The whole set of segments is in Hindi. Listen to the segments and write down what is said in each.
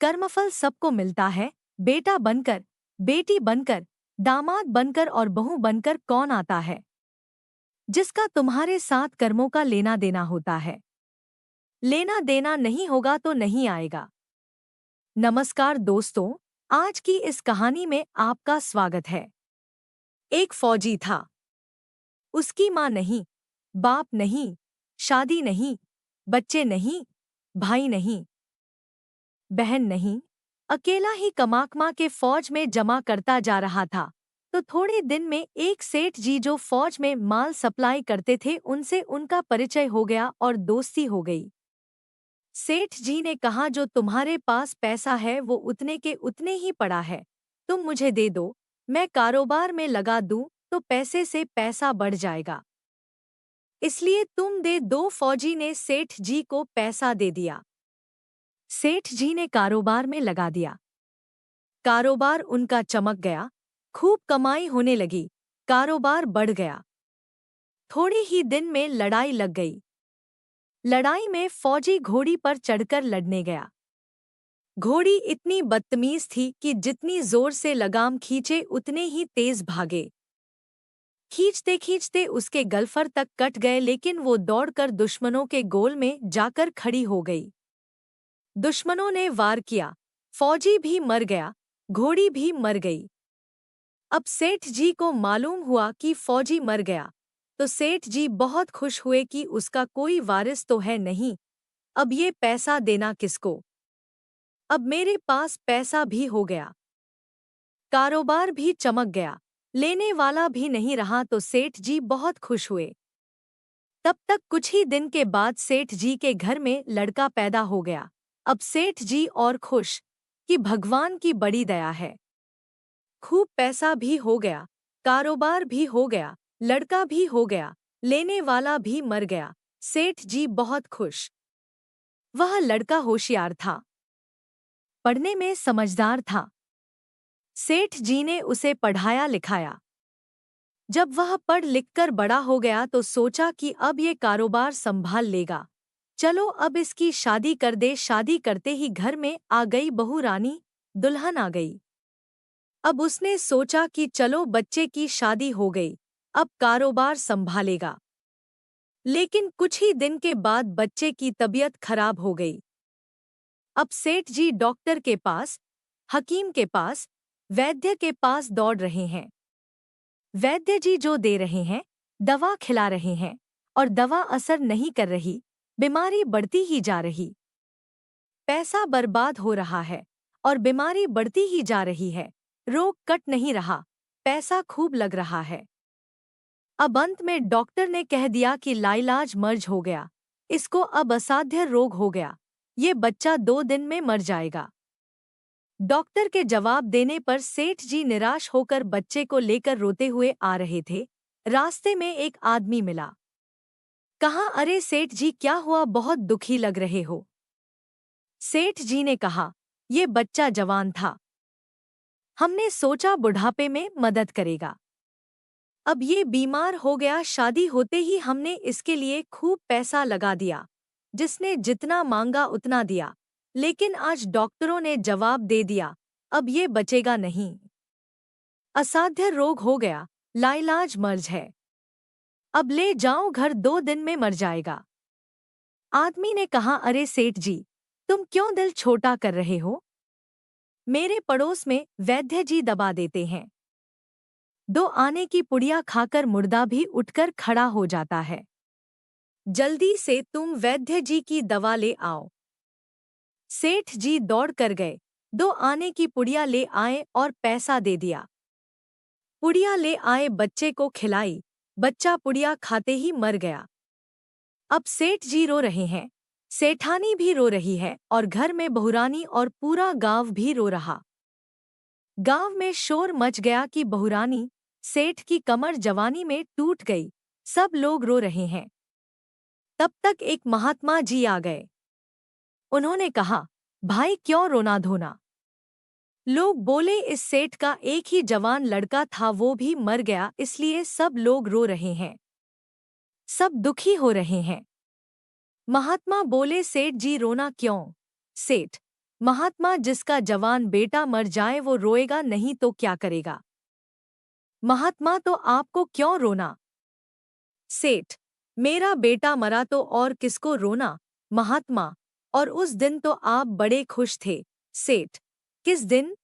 कर्मफल सबको मिलता है। बेटा बनकर, बेटी बनकर, दामाद बनकर और बहू बनकर कौन आता है जिसका तुम्हारे साथ कर्मों का लेना देना होता है? लेना देना नहीं होगा तो नहीं आएगा। नमस्कार दोस्तों, आज की इस कहानी में आपका स्वागत है। एक फौजी था। उसकी माँ नहीं, बाप नहीं, शादी नहीं, बच्चे नहीं, भाई नहीं, बहन नहीं, अकेला ही कमा के फौज में जमा करता जा रहा था। तो थोड़े दिन में एक सेठ जी जो फौज में माल सप्लाई करते थे उनसे उनका परिचय हो गया और दोस्ती हो गई। सेठ जी ने कहा, जो तुम्हारे पास पैसा है वो उतने के उतने ही पड़ा है, तुम मुझे दे दो, मैं कारोबार में लगा दूं तो पैसे से पैसा बढ़ जाएगा, इसलिए तुम दे दो। फौजी ने सेठ जी को पैसा दे दिया। सेठ जी ने कारोबार में लगा दिया। कारोबार उनका चमक गया, खूब कमाई होने लगी, कारोबार बढ़ गया। थोड़े ही दिन में लड़ाई लग गई। लड़ाई में फौजी घोड़ी पर चढ़कर लड़ने गया। घोड़ी इतनी बदतमीज थी कि जितनी जोर से लगाम खींचे उतने ही तेज भागे। खींचते खींचते उसके गलफर तक कट गए, लेकिन वो दौड़कर दुश्मनों के गोल में जाकर खड़ी हो गई। दुश्मनों ने वार किया, फौजी भी मर गया, घोड़ी भी मर गई। अब सेठ जी को मालूम हुआ कि फौजी मर गया, तो सेठ जी बहुत खुश हुए कि उसका कोई वारिस तो है नहीं, अब ये पैसा देना किसको? अब मेरे पास पैसा भी हो गया, कारोबार भी चमक गया, लेने वाला भी नहीं रहा, तो सेठ जी बहुत खुश हुए। तब तक कुछ ही दिन के बाद सेठ जी के घर में लड़का पैदा हो गया। अब सेठ जी और खुश कि भगवान की बड़ी दया है। खूब पैसा भी हो गया, कारोबार भी हो गया, लड़का भी हो गया, लेने वाला भी मर गया। सेठ जी बहुत खुश। वह लड़का होशियार था, पढ़ने में समझदार था। सेठ जी ने उसे पढ़ाया लिखाया। जब वह पढ़ लिखकर बड़ा हो गया तो सोचा कि अब ये कारोबार संभाल लेगा, चलो अब इसकी शादी कर दे। शादी करते ही घर में आ गई बहू रानी, दुल्हन आ गई। अब उसने सोचा कि चलो बच्चे की शादी हो गई, अब कारोबार संभालेगा। लेकिन कुछ ही दिन के बाद बच्चे की तबीयत खराब हो गई। अब सेठ जी डॉक्टर के पास, हकीम के पास, वैद्य के पास दौड़ रहे हैं। वैद्य जी जो दे रहे हैं, दवा खिला रहे हैं, और दवा असर नहीं कर रही, बीमारी बढ़ती ही जा रही। पैसा बर्बाद हो रहा है और बीमारी बढ़ती ही जा रही है। रोग कट नहीं रहा, पैसा खूब लग रहा है। अब अंत में डॉक्टर ने कह दिया कि लाइलाज मर्ज हो गया, इसको अब असाध्य रोग हो गया, ये बच्चा 2 दिन में मर जाएगा। डॉक्टर के जवाब देने पर सेठ जी निराश होकर बच्चे को लेकर रोते हुए आ रहे थे। रास्ते में एक आदमी मिला। कहा, अरे सेठ जी क्या हुआ, बहुत दुखी लग रहे हो? सेठ जी ने कहा, ये बच्चा जवान था, हमने सोचा बुढ़ापे में मदद करेगा। अब ये बीमार हो गया, शादी होते ही हमने इसके लिए खूब पैसा लगा दिया, जिसने जितना मांगा उतना दिया, लेकिन आज डॉक्टरों ने जवाब दे दिया, अब ये बचेगा नहीं, असाध्य रोग हो गया, लाइलाज मर्ज है, अब ले जाओ घर, 2 दिन में मर जाएगा। आदमी ने कहा, अरे सेठ जी, तुम क्यों दिल छोटा कर रहे हो? मेरे पड़ोस में वैद्य जी दबा देते हैं, 2 आने की पुड़िया खाकर मुर्दा भी उठकर खड़ा हो जाता है। जल्दी से तुम वैद्य जी की दवा ले आओ। सेठ जी दौड़ कर गए, 2 आने की पुड़िया ले आए और पैसा दे दिया। पुड़िया ले आए, बच्चे को खिलाई, बच्चा पुड़िया खाते ही मर गया। अब सेठ जी रो रहे हैं, सेठानी भी रो रही है और घर में बहुरानी और पूरा गांव भी रो रहा। गांव में शोर मच गया कि बहुरानी, सेठ की कमर जवानी में टूट गई, सब लोग रो रहे हैं। तब तक एक महात्मा जी आ गए। उन्होंने कहा, भाई क्यों रोना धोना? लोग बोले, इस सेठ का एक ही जवान लड़का था, वो भी मर गया, इसलिए सब लोग रो रहे हैं, सब दुखी हो रहे हैं। महात्मा बोले, सेठ जी रोना क्यों? सेठ, महात्मा, जिसका जवान बेटा मर जाए वो रोएगा नहीं तो क्या करेगा? महात्मा, तो आपको क्यों रोना? सेठ, मेरा बेटा मरा तो और किसको रोना? महात्मा, और उस दिन तो आप बड़े खुश थे। सेठ, किस दिन?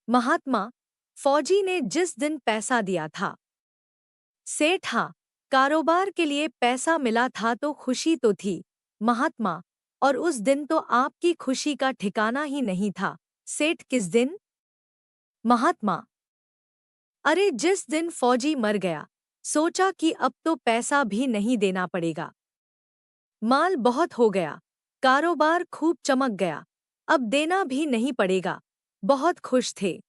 महात्मा, फौजी ने जिस दिन पैसा दिया था। सेठ, हाँ, कारोबार के लिए पैसा मिला था तो खुशी तो थी। महात्मा, और उस दिन तो आपकी खुशी का ठिकाना ही नहीं था। सेठ, किस दिन? महात्मा, अरे जिस दिन फौजी मर गया, सोचा कि अब तो पैसा भी नहीं देना पड़ेगा। माल बहुत हो गया, कारोबार खूब चमक गया, अब देना भी नहीं पड़ेगा। बहुत खुश थे।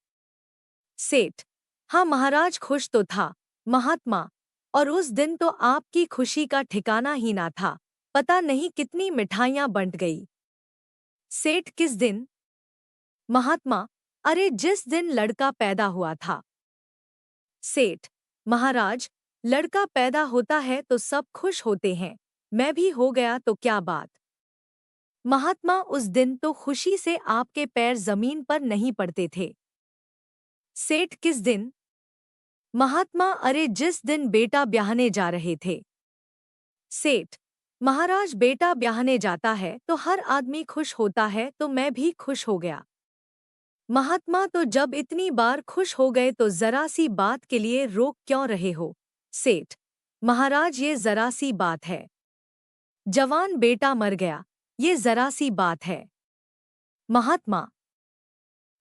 सेठ, हाँ महाराज, खुश तो था। महात्मा, और उस दिन तो आपकी खुशी का ठिकाना ही ना था, पता नहीं कितनी मिठाइयां बंट गई। सेठ, किस दिन? महात्मा, अरे जिस दिन लड़का पैदा हुआ था। सेठ, महाराज, लड़का पैदा होता है तो सब खुश होते हैं, मैं भी हो गया तो क्या बात? महात्मा, उस दिन तो खुशी से आपके पैर जमीन पर नहीं पड़ते थे। सेठ, किस दिन? महात्मा, अरे जिस दिन बेटा ब्याहने जा रहे थे। सेठ, महाराज, बेटा ब्याहने जाता है तो हर आदमी खुश होता है तो मैं भी खुश हो गया। महात्मा, तो जब इतनी बार खुश हो गए तो जरा सी बात के लिए रोक क्यों रहे हो? सेठ, महाराज, ये जरा सी बात है। जवान बेटा मर गया, ये जरा सी बात है। महात्मा,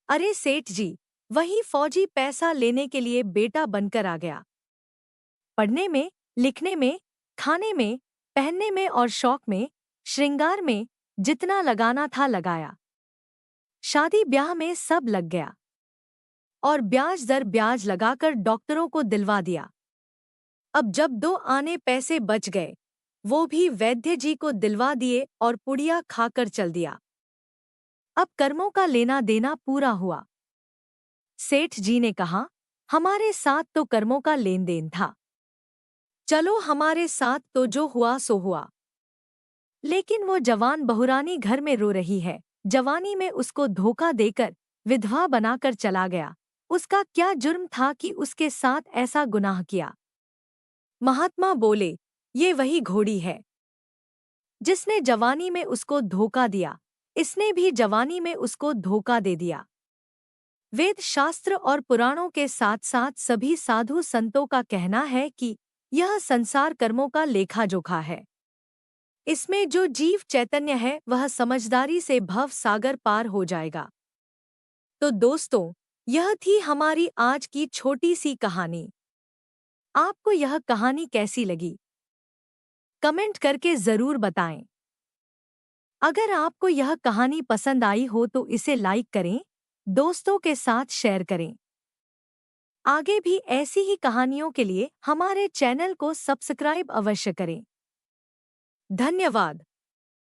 अरे सेठ जी, वही फौजी पैसा लेने के लिए बेटा बनकर आ गया। पढ़ने में, लिखने में, खाने में, पहनने में और शौक में, श्रृंगार में जितना लगाना था लगाया। शादी ब्याह में सब लग गया और ब्याज दर ब्याज लगाकर डॉक्टरों को दिलवा दिया। अब जब 2 आने पैसे बच गए, वो भी वैद्य जी को दिलवा दिए और पुड़िया खाकर चल दिया। अब कर्मों का लेना देना पूरा हुआ। सेठ जी ने कहा, हमारे साथ तो कर्मों का लेन देन था, चलो हमारे साथ तो जो हुआ सो हुआ। लेकिन वो जवान बहुरानी घर में रो रही है, जवानी में उसको धोखा देकर विधवा बनाकर चला गया। उसका क्या जुर्म था कि उसके साथ ऐसा गुनाह किया? महात्मा बोले, ये वही घोड़ी है जिसने जवानी में उसको धोखा दिया, इसने भी जवानी में उसको धोखा दे दिया। वेद शास्त्र और पुराणों के साथ साथ सभी साधु संतों का कहना है कि यह संसार कर्मों का लेखा जोखा है। इसमें जो जीव चैतन्य है वह समझदारी से भव सागर पार हो जाएगा। तो दोस्तों, यह थी हमारी आज की छोटी सी कहानी। आपको यह कहानी कैसी लगी? कमेंट करके जरूर बताएं। अगर आपको यह कहानी पसंद आई हो तो इसे लाइक करें, दोस्तों के साथ शेयर करें। आगे भी ऐसी ही कहानियों के लिए हमारे चैनल को सब्सक्राइब अवश्य करें। धन्यवाद।